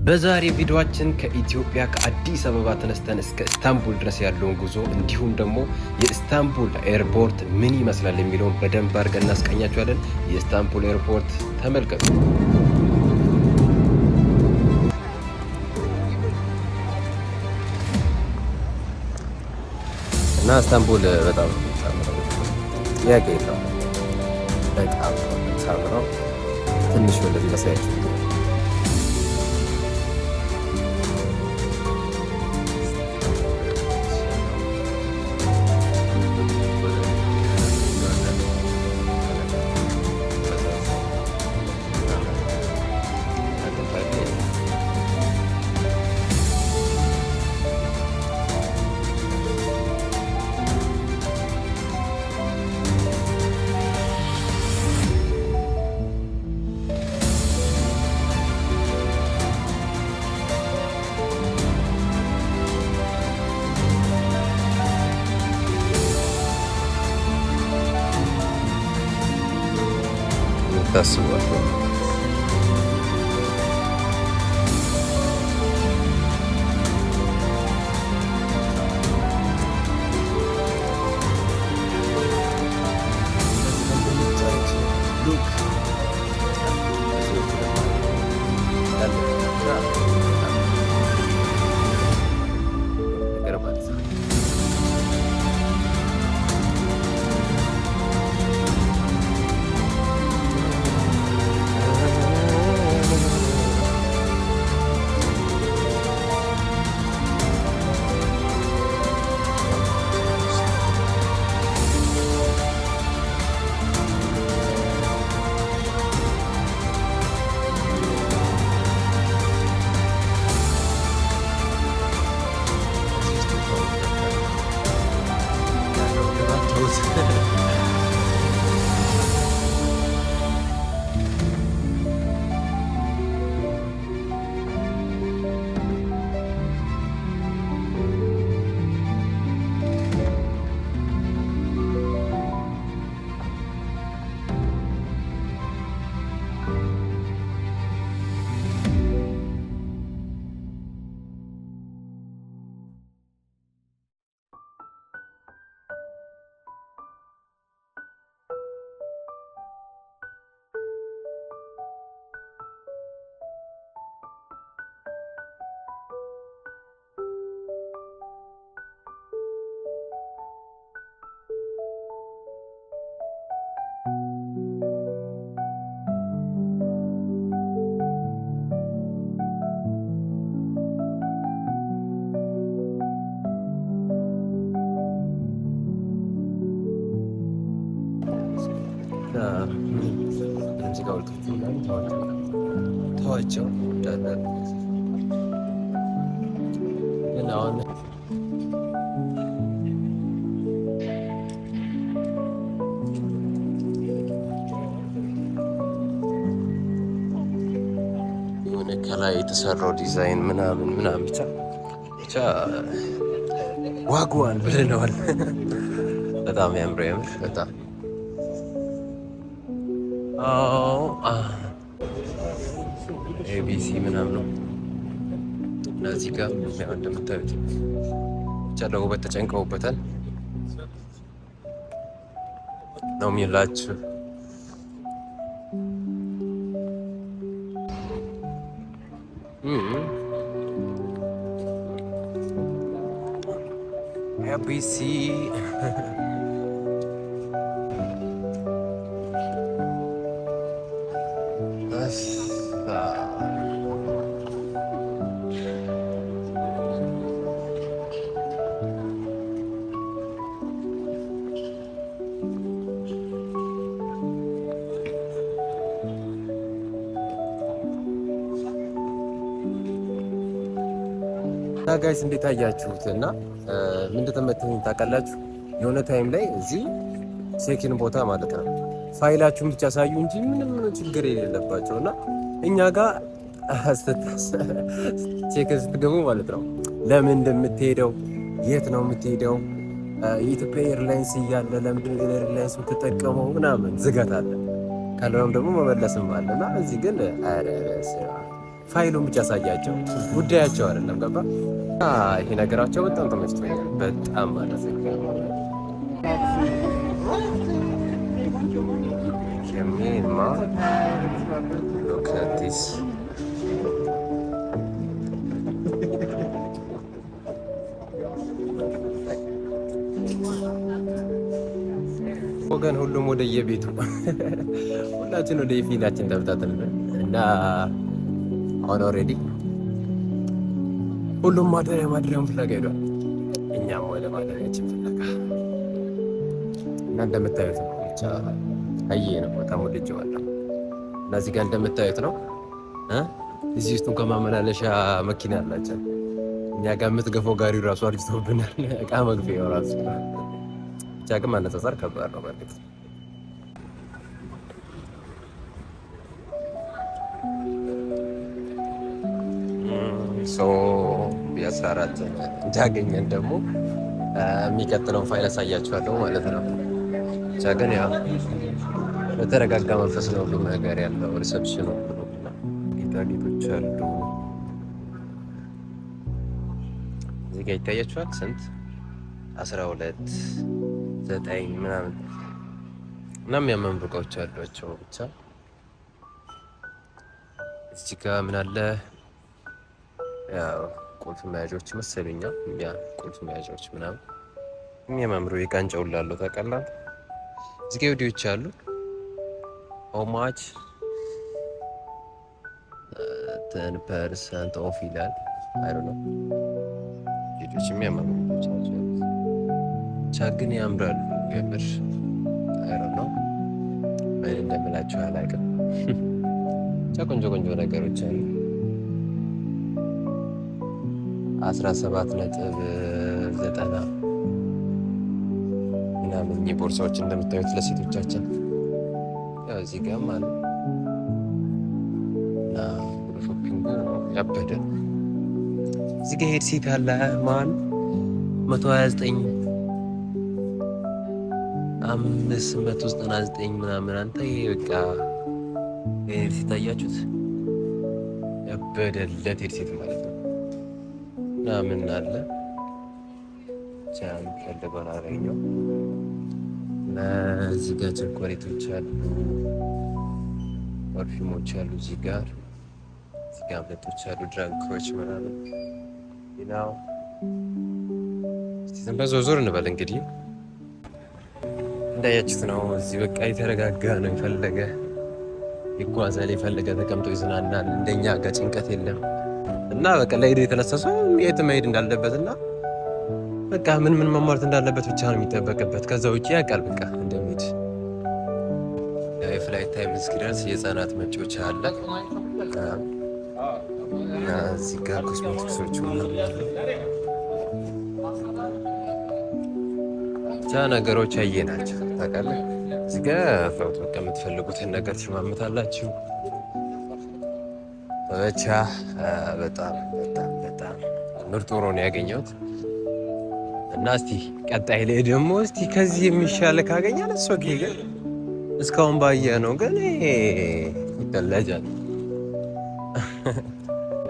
በዛሬ ቪዲዮአችን ከኢትዮጵያ ከአዲስ አበባ ተነስተን እስከ ኢስታንቡል ድረስ ያለውን ጉዞ እንዲሁም ደግሞ የኢስታንቡል ኤርፖርት ምን ይመስላል የሚለውን በደንብ አድርገን እናስቃኛችኋለን። የኢስታንቡል ኤርፖርት ተመልከቱ። እና ኢስታንቡል በጣም ጥያቄ የለውም። በጣም ሳምረው ትንሽ ወደዚህ ላሳያችሁ። ታስቧል። ተዋቸው ግን አሁን የሆነ ከላይ የተሰራው ዲዛይን ምናምን ብቻ ዋጓን ብለነዋል። በጣም ያምር በጣም ኤቢሲ ምናምን ነው። እነዚህ ጋር እንደምታዩት ብቻ ለውበት ተጨንቀውበታል ነው የሚላችሁ። ኤቢሲ ጋይስ እንዴት አያችሁት? እና ምን እንደተመተኝ ታውቃላችሁ? የሆነ ታይም ላይ እዚህ ሴኪን ቦታ ማለት ነው ፋይላችሁን ብቻ ሳዩ እንጂ ምንም ችግር የሌለባቸው እና እኛ ጋር ቼክን ስትገቡ ማለት ነው ለምን እንደምትሄደው የት ነው የምትሄደው የኢትዮጵያ ኤርላይንስ እያለ ለምንድን ነው ኤርላይንስ የምትጠቀመው ምናምን ዝጋት አለ። ካልሆነም ደግሞ መመለስም አለና እዚህ ግን ፋይሉን ብቻ አሳያቸው፣ ጉዳያቸው አይደለም። ገባ? ይሄ ነገራቸው በጣም ተመችቶኛል። በጣም ማለት ነው። Look at this. ወገን ሁሉም ወደ የቤቱ ሁላችን ወደ የፊናችን ተብታተን እና አሁን ኦልሬዲ ሁሉም ማደሪያውን ፍለጋ ሄዷል። እኛም ወደ ማደሪያችን ፍለጋ እና እንደምታዩት ነው። ብቻ አየ ነው በጣም ወድጄዋለሁ። እና እዚህ ጋር እንደምታዩት ነው። እዚህ ውስጥ እንኳን ማመላለሻ መኪና አላቸው። እኛ ጋር የምትገፋው ጋሪ ራሱ አርጅቶብናል። እቃ መግቢያው ራሱ ብቻ ግን ማነጻጸር ከባድ ነው። በርግጥ የ14 እንዳገኘን ደግሞ የሚቀጥለውን ፋይል አሳያችኋለሁ ማለት ነው። ብቻ ግን ያው በተረጋጋ መንፈስ ነው ሁሉም ነገር ያለው። ሪሰፕሽኑ ጌጣጌጦች አሉ። እዚህ ጋ ይታያችኋል። ስንት 12 9 ምናምን እና የሚያማምሩ እቃዎች አሏቸው። ብቻ እዚህ ጋ ምን አለ? ያው ቁልፍ መያዣዎች መሰሉኛ። ቁልፍ መያዣዎች ምናምን የሚያማምሩ የቃንጨው ላለው ታውቃለህ። እዚህ ጋ ቪዲዮዎች አሉ። how much 10% ኦፍ ይላል። አይ ዶንት ኖ ቪዲዮዎች የሚያማምሩ ብቻ ግን ያምራሉ። የምር አይ ዶንት ኖ ምን እንደምላችሁ አላውቅም። ብቻ ቆንጆ ነገሮች አሉ። 17.90 ምናምን ቦርሳዎች እንደምታዩት ለሴቶቻችን ያው እዚህ ጋር ማለት እና ሾፒንጉ ያበደ። እዚህ ጋር ሄድሴት አለ ማን 129 599 ምናምን። አንተ ይሄ በቃ ሄድሴት አያችሁት? ያበደለት ሄድሴት ማለት ነው። እና ምን አለ ቻም ፈልገውን አገኘው። እዚህ ጋር ቸኮሌቶች አሉ፣ ፐርፊውሞች አሉ። እዚህ ጋር መጠጦች አሉ፣ ድራንኮች ምናምን ይናው። እስቲ ዝም ብለን ዞር እንበል እንግዲህ። እንዳያችሁት ነው። እዚህ በቃ የተረጋጋ ነው። የፈለገ ይጓዛል፣ የፈለገ ተቀምጦ ይዝናናል። እንደኛ ጋር ጭንቀት የለም። እና በቃ ለሄድ የተነሳ ሰው የት መሄድ እንዳለበትና በቃ ምን መማርት እንዳለበት ብቻ ነው የሚጠበቅበት። ከዛ ውጪ ያውቃል በቃ እንደሚሄድ። የፍላይት ታይም እስኪደርስ የህፃናት መጫወቻ አለ። እዚህ ጋር ኮስሞቲክሶች ብቻ ነገሮች አየ ናቸው ታውቃለህ። እዚህ ጋር ፍራውት በቃ የምትፈልጉትን ነገር ትሽማምታላችሁ። ብቻ በጣም ምርጥ ሆኖ ነው ያገኘሁት። እና እስቲ ቀጣይ ላይ ደግሞ እስቲ ከዚህ የሚሻለ ካገኛል እሱ ግን እስካሁን ባየ ነው ግን ይተላጃል።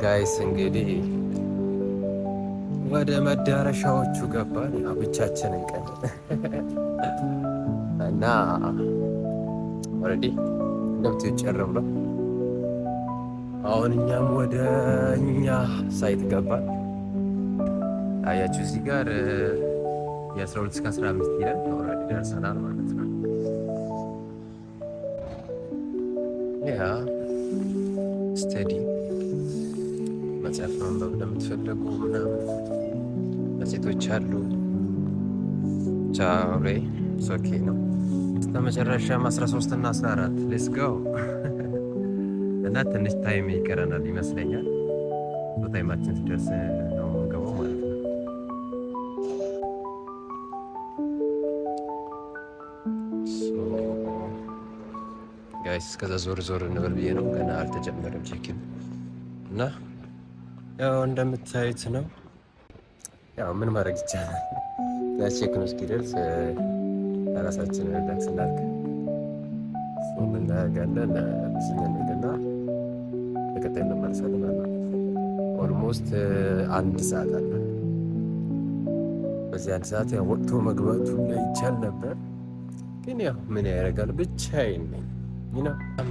ጋይስ እንግዲህ ወደ መዳረሻዎቹ ገባን። ብቻችንን ቀን እና ኦልሬዲ እንደምት ይጨረም ነው። አሁን እኛም ወደ እኛ ሳይት ገባን። አያችሁ እዚህ ጋር የ12 እስከ 15 ይላል። ኦልሬዲ ደርሰናል ማለት ነው። ያ ስቴዲ መጽሐፍ ማንበብ ለምትፈልጉ ምናምን መጽሔቶች አሉ። ቻውሬ ሶኬ ነው። በመጨረሻም 13 እና 14 ሌትስ ጎ እና ትንሽ ታይም ይቀረናል ይመስለኛል። ታይማችን ሲደርስ ነው የምንገባው ማለት ነው። ጋይስ እስከዛ ዞር እንበል ብዬ ነው። ገና አልተጀመረም ቼኪን እና ያው እንደምታዩት ነው። ያው ምን ማድረግ ይቻላል። ቼክ ነው እስኪደርስ ራሳችንን ሪላክስ እናድርግ። ምን እናደርጋለን? ለብስኛ ሄድና በቀጣይ እንመለሳለን ማለት ነው። ኦልሞስት 1 ሰዓት አለ። በዚህ 1 ሰዓት ያው ወጥቶ መግባቱ ላይ ይቻል ነበር፣ ግን ያው ምን ያደርጋል ብቻዬን ነኝ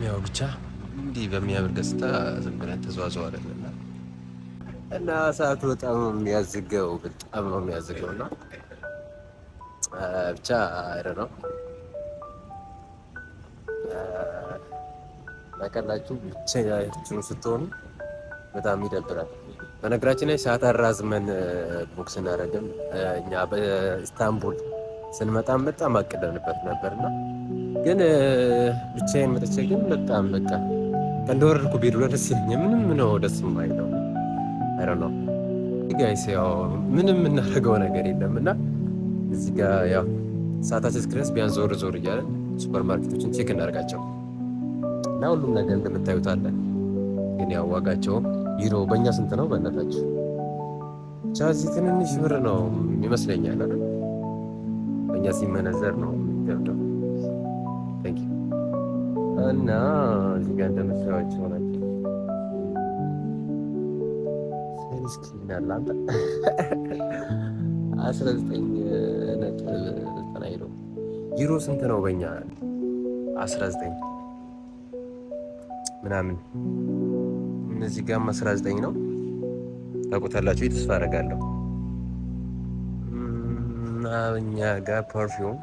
ያው ብቻ እንዲህ በሚያምር ገጽታ ዝም ብለን ተዘዋዘዋለንና እና ሰዓቱ በጣም ነው የሚያዝገው እና ብቻ አይደል ነው ታውቃላችሁ፣ ብቻችሁን ስትሆኑ በጣም ይደብራል። በነገራችን ላይ ሰዓት አራዝመን ቦክስ እናደርግም እኛ በኢስታንቡል ስንመጣም በጣም አቅደንበት ነበርና ግን ብቻዬን መጥቼ ግን በጣም በቃ እንደወረድኩ ቤት ደስ ይለኛል። ምንም ነው ደስ የማይለው አይደል ነው ጋይስ። ያው ምንም የምናደርገው ነገር የለም እና እዚህ ጋር ያው ሰዓታችን እስክደርስ ቢያንስ ዞር እያለን ሱፐር ማርኬቶችን ቼክ እናደርጋቸው እና ሁሉም ነገር እንደምታዩት አለ። ግን ያው ዋጋቸውም ዩሮ በእኛ ስንት ነው በእናታችሁ? ብቻ እዚህ ትንንሽ ብር ነው ይመስለኛል አይደል? በእኛ ሲመነዘር ነው የሚገብደው። እና እዚህ ጋር እንደምታዩቸው ናቸው። ሰንስክሪን አለ አንተ 19.90 ዩሮ ስንት ነው በእኛ? 19 ምናምን። እነዚህ ጋርም 19 ነው። ታውቁታላችሁ ተስፋ አደርጋለሁ። እና እኛ ጋር ፐርፊውም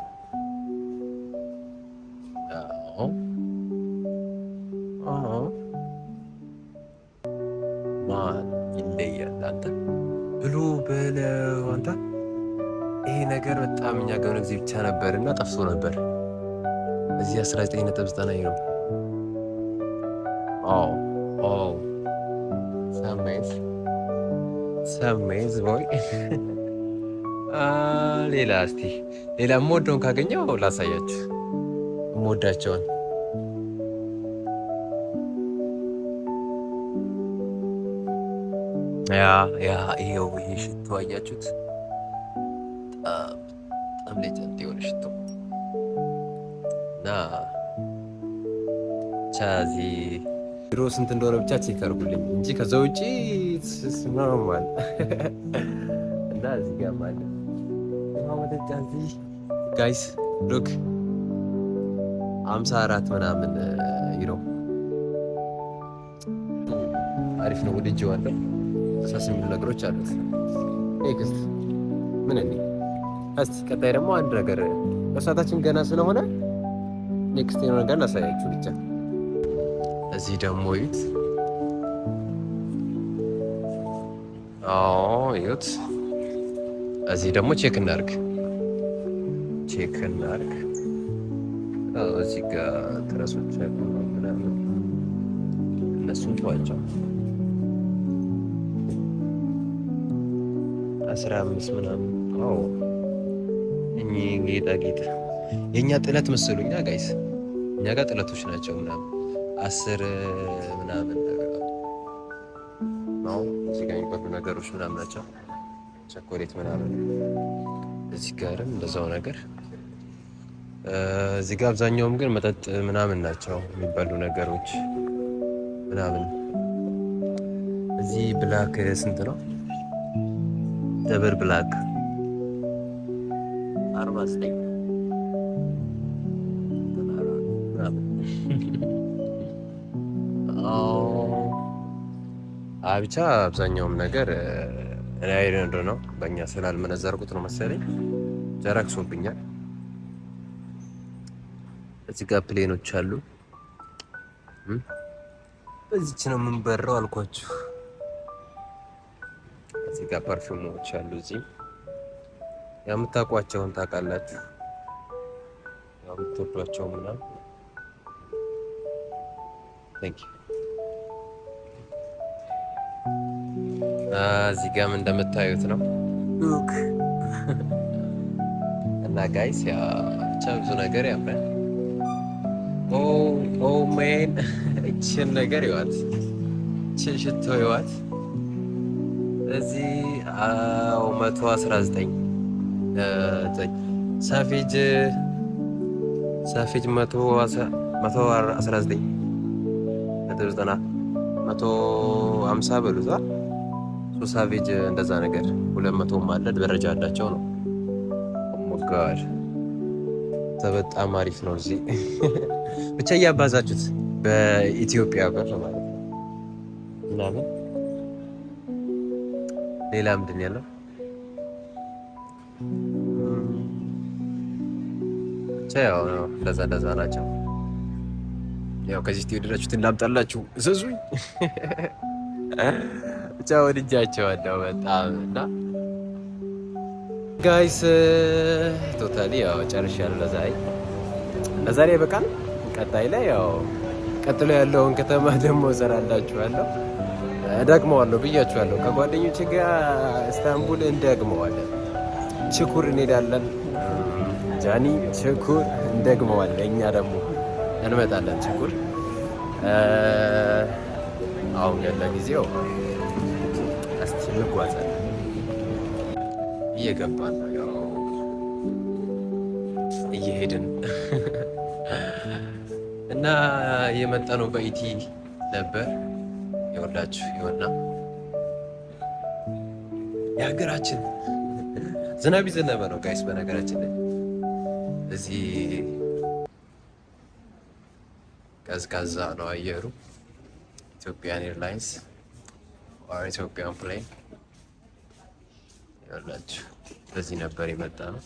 ማን ይለያል አንተ ብሉ በለው አንተ። ይሄ ነገር በጣም እኛ ጋር ጊዜ ብቻ ነበር እና ጠፍቶ ነበር። እዚህ 19.90 ነው። ሰሜዝ ቦይ ሌላ እስቲ ሌላ የምወደውን ካገኘው ላሳያችሁ። የምወዳቸውን ይሄው ይሄ ሽቶ አያችሁት? በጣም ሌጀንድ የሆነ ሽቶ እና ቻዚ ቢሮ ስንት እንደሆነ ብቻ ቼክ አድርጉልኝ እንጂ ከዛ ውጪ ስማማል እና እዚህ ጋር ማለት ማመደጫ እዚህ ጋይስ ሉክ 54 ምናምን ዩሮ አሪፍ ነው። ወድጄዋለሁ። አሳስም ነገሮች አሉት። ኔክስት ምን እንዴ እስቲ ቀጣይ ደግሞ አንድ ነገር በሰዓታችን ገና ስለሆነ ኔክስት የሆነ ነገር ላሳያችሁ ብቻ። እዚህ ደግሞ ይት ይት እዚህ ደግሞ ቼክ እናርግ። እዚህ ጋር ትረሶች አሉ ምናምን እነሱን ተዋቸው። 15 ምናምን እኚህ ጌጣጌጥ የእኛ ጥለት መሰሉኛ ጋይስ። እኛ ጋር ጥለቶች ናቸው ምናምን 10 ምናምን ነው። እዚህ ጋር የሚበሉ ነገሮች ምናምን ናቸው። ቸኮሌት ምናምን እዚህ ጋርም እንደዛው ነገር። እዚህ ጋር አብዛኛውም ግን መጠጥ ምናምን ናቸው የሚበሉ ነገሮች ምናምን። እዚህ ብላክ ስንት ነው? ደብል ብላክ 49 ብቻ አብዛኛውም ነገር እኔ አይረንዶ ነው። በእኛ ስላልመነዘርኩት ነው መሰለኝ ጀራክሶብኛል። እዚህ ጋር ፕሌኖች አሉ። በዚች ነው የምንበረው አልኳችሁ። እዚህ ጋር ፐርፊውሞች አሉ። እዚህ የምታውቋቸውን ታውቃላችሁ፣ የምትወዷቸው ምናምን። ቴንክ ዩ። እዚህ ጋርም እንደምታዩት ነው ሉክ እና ጋይስ ያ ብቻ ብዙ ነገር ያምራል። ኦ ሜን እችን ነገር ይዋት፣ እችን ሽቶ ይዋት። እዚህ 119 ሳፊጅ 119.90 150 በሉታ ሶሳቬጅ እንደዛ ነገር 200 አለ ደረጃ አላቸው ነው። ኦማጋድ በጣም አሪፍ ነው። እዚህ ብቻ እያባዛችሁት በኢትዮጵያ ብር ማለት ነው ምናምን። ሌላ ምንድን ያለው ብቻ ያው እንደዛ ናቸው። ያው ከዚህ ትወደዳችሁትን ላምጣላችሁ እዘዙኝ። ብቻ ወድጃቸዋለሁ በጣም እና ጋይስ ቶታሊ ያው ጨርሻለሁ። ለዛሬ በቃል ቀጣይ ላይ ያው ቀጥሎ ያለውን ከተማ ደግሞ እሰራላችኋለሁ፣ እደግመዋለሁ ብያችኋለሁ። ከጓደኞቼ ጋር ኢስታንቡል እንደግመዋለን። ችኩር እንሄዳለን። ጃኒ ችኩር እንደግመዋለን። እኛ ደግሞ እንመጣለን ችኩር። አሁን ያለ ጊዜው እስቲ እንጓዛለን። እየገባን ነው ያው እየሄድን እና የመጣነው በኢቲ ነበር። ይወላችሁ ይወና የሀገራችን ዝናብ ይዘነበ ነው ጋይስ። በነገራችን ላይ እዚህ ቀዝቃዛ ነው አየሩ። ኢትዮጵያን ኤርላይንስ or ኢትዮጵያን ፕሌን ይወላችሁ በዚህ ነበር የመጣ ነው።